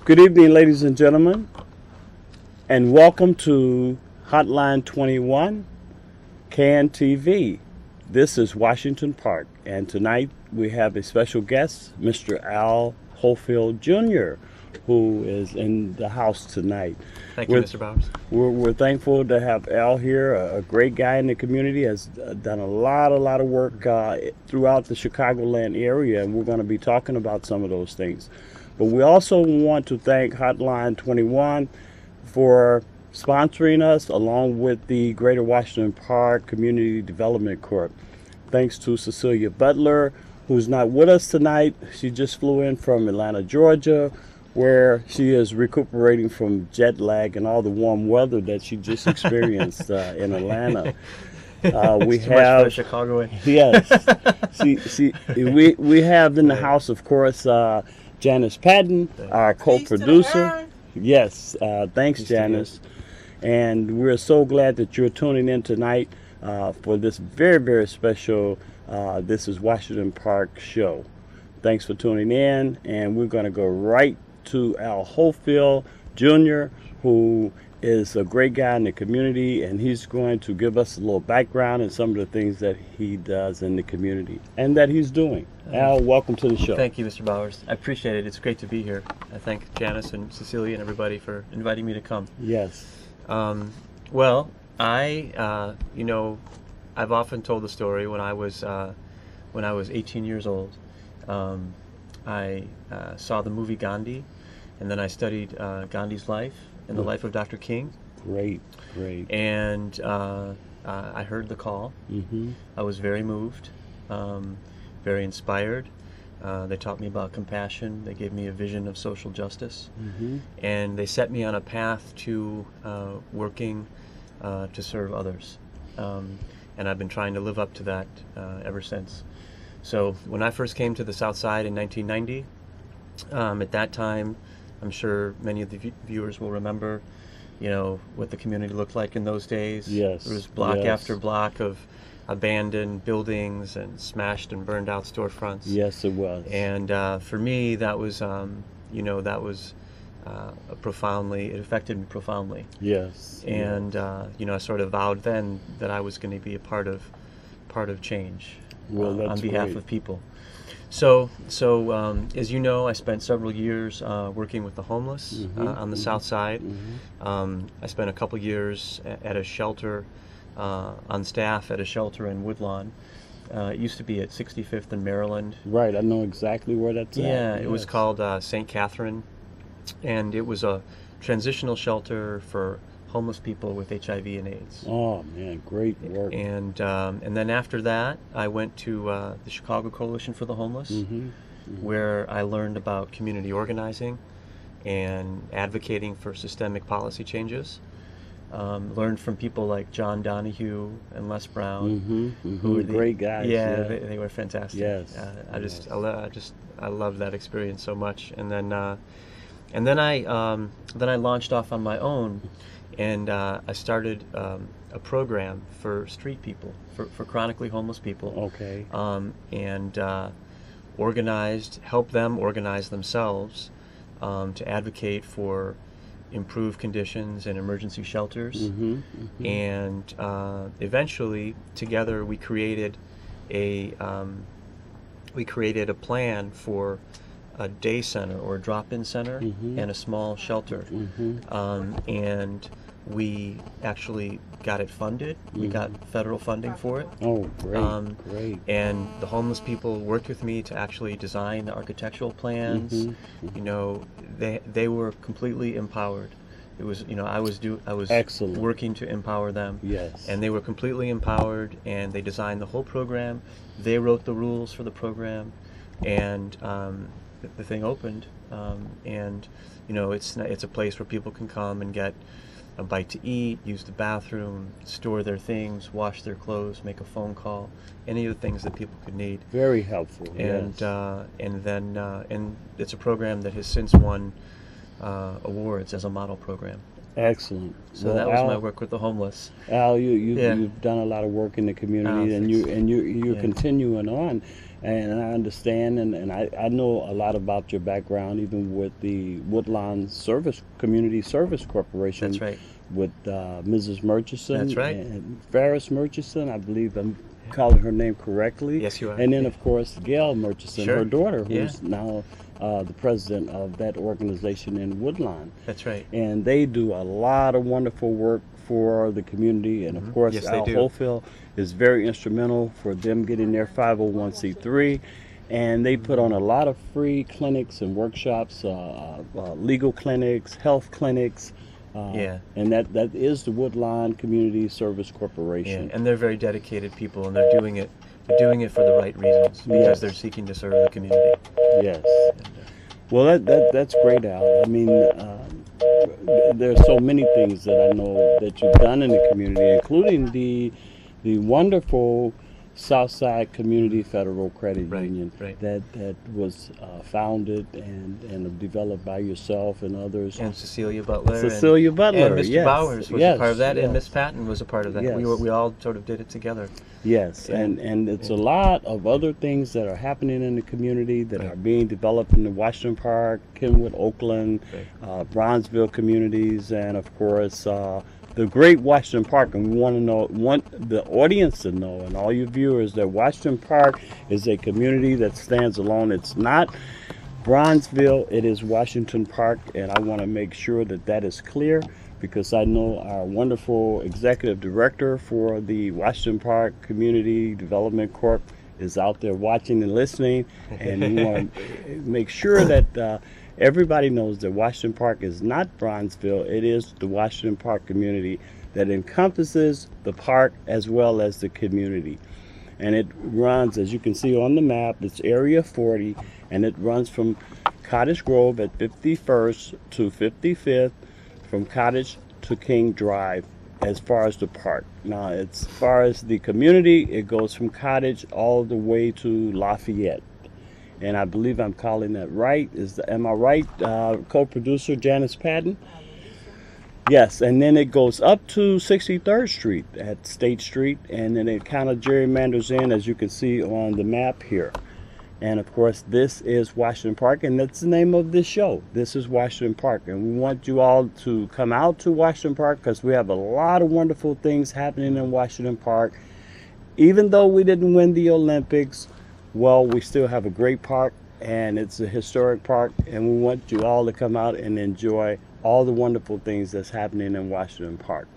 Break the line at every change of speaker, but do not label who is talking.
Good evening, ladies and gentlemen, and welcome to Hotline 21 KNTV. This is Washington Park, and tonight we have a special guest, Mr. Al Hofeld Jr., who is in the house tonight.
Thank you, Mr. Bowers.
We're thankful to have Al here, a great guy in the community, has done a lot of work throughout the Chicagoland area, and we're going to be talking about some of those things. But we also want to thank Hotline 21 for sponsoring us, along with the Greater Washington Park Community Development Corp. Thanks to Cecilia Butler, who's not with us tonight. She just flew in from Atlanta, Georgia, where she is recuperating from jet lag and all the warm weather that she just experienced in Atlanta. We have
Chicago.
Yes. We have in the house, of course, Janice Patton, our co-producer. Yes, thanks, Janice. And we're so glad that you're tuning in tonight for this very special This is Washington Park show. Thanks for tuning in, and we're going to go right to Al Hofeld Jr., who is a great guy in the community, and he's going to give us a little background and some of the things that he does in the community and that he's doing. Al, welcome to the show.
Thank you, Mr. Bowers. I appreciate it. It's great to be here. I thank Janice and Cecilia and everybody for inviting me to come.
Yes.
Well, I've often told the story when I was 18 years old. I saw the movie Gandhi, and then I studied Gandhi's life and the life of Dr. King.
Great.
And I heard the call.
Mm-hmm.
I was very moved, very inspired. They taught me about compassion. They gave me a vision of social justice.
Mm-hmm.
And they set me on a path to working to serve others. And I've been trying to live up to that ever since. So when I first came to the South Side in 1990, at that time, I'm sure many of the viewers will remember, what the community looked like in those days.
Yes.
There was block after block of abandoned buildings and smashed and burned out storefronts.
Yes, it was.
And for me, that was, it affected me profoundly.
Yes.
And I sort of vowed then that I was going to be a part of change on behalf of people. So as you know, I spent several years working with the homeless on the South Side. Mm-hmm. I spent a couple years at a shelter, on staff at a shelter in Woodlawn. It used to be at 65th and Maryland.
Right, I know exactly where that's at.
Yeah, it was called St. Catherine, and it was a transitional shelter for homeless people with HIV and AIDS.
Oh man, great work.
And then after that, I went to the Chicago Coalition for the Homeless, where I learned about community organizing and advocating for systemic policy changes. Learned from people like John Donahue and Les Brown, who were
great guys.
Yeah, they were fantastic.
Yes.
I loved that experience so much. And then I launched off on my own. And I started a program for street people, for chronically homeless people.
Okay.
And help them organize themselves to advocate for improved conditions in emergency shelters. And eventually, together, we created a plan for a day center or a drop-in center and a small shelter. And we actually got it funded. We got federal funding for it.
Oh, great.
And the homeless people worked with me to actually design the architectural plans. They were completely empowered. It was, I was
excellent.
Working to empower them.
Yes.
And they were completely empowered, and they designed the whole program. They wrote the rules for the program, and the thing opened, and it's a place where people can come and get a bite to eat, use the bathroom, store their things, wash their clothes, make a phone call, any of the things that people could need.
Very helpful.
And
yes.
And it's a program that has since won awards as a model program.
Excellent.
So that was my work with the homeless.
Al, you've done a lot of work in the community, and you're continuing on. And I understand, and I know a lot about your background, even with the Woodlawn Service Community Service Corporation.
That's right.
With Mrs. Murchison.
That's right.
And Ferris Murchison, I believe I'm calling her name correctly.
Yes, you are.
And then, of course, Gail Murchison,
Sure.
her daughter, who's now the president of that organization in Woodlawn.
That's right.
And they do a lot of wonderful work for the community. And, of course,
Yes,
Al
they do.
Hofeld is very instrumental for them getting their 501c3. And they put on a lot of free clinics and workshops, legal clinics, health clinics. And that is the Woodlawn Community Service Corporation.
Yeah, and they're very dedicated people, and they're doing it for the right reasons, because they're seeking to serve the community.
Yes. Well, that's great, Al. I mean, there's so many things that I know that you've done in the community, including the wonderful Southside Community Federal Credit Union that was founded and developed by yourself and others.
And Cecilia Butler.
And
Mr. Bowers was a part of that, and Miss Patton was a part of that.
Yes.
We all sort of did it together.
Yes, and it's a lot of other things that are happening in the community that are being developed in the Washington Park, Kenwood, Oakland, Bronzeville communities, and of course the great Washington Park. And we want the audience to know, and all your viewers, that Washington Park is a community that stands alone. It's not Bronzeville, it is Washington Park, and I want to make sure that that is clear, because I know our wonderful executive director for the Washington Park Community Development Corp is out there watching and listening, and we want to make sure that everybody knows that Washington Park is not Bronzeville. It is the Washington Park community that encompasses the park as well as the community. And it runs, as you can see on the map, it's Area 40, and it runs from Cottage Grove at 51st to 55th, from Cottage to King Drive, as far as the park. Now, as far as the community, it goes from Cottage all the way to Lafayette. And I believe I'm calling that right. Am I right, co-producer Janice Patton? Yes, and then it goes up to 63rd Street at State Street, and then it kind of gerrymanders in, as you can see on the map here. And of course, this is Washington Park, and that's the name of this show. This is Washington Park, and we want you all to come out to Washington Park, because we have a lot of wonderful things happening in Washington Park. Even though we didn't win the Olympics, well, we still have a great park, and it's a historic park, and we want you all to come out and enjoy all the wonderful things that's happening in Washington Park.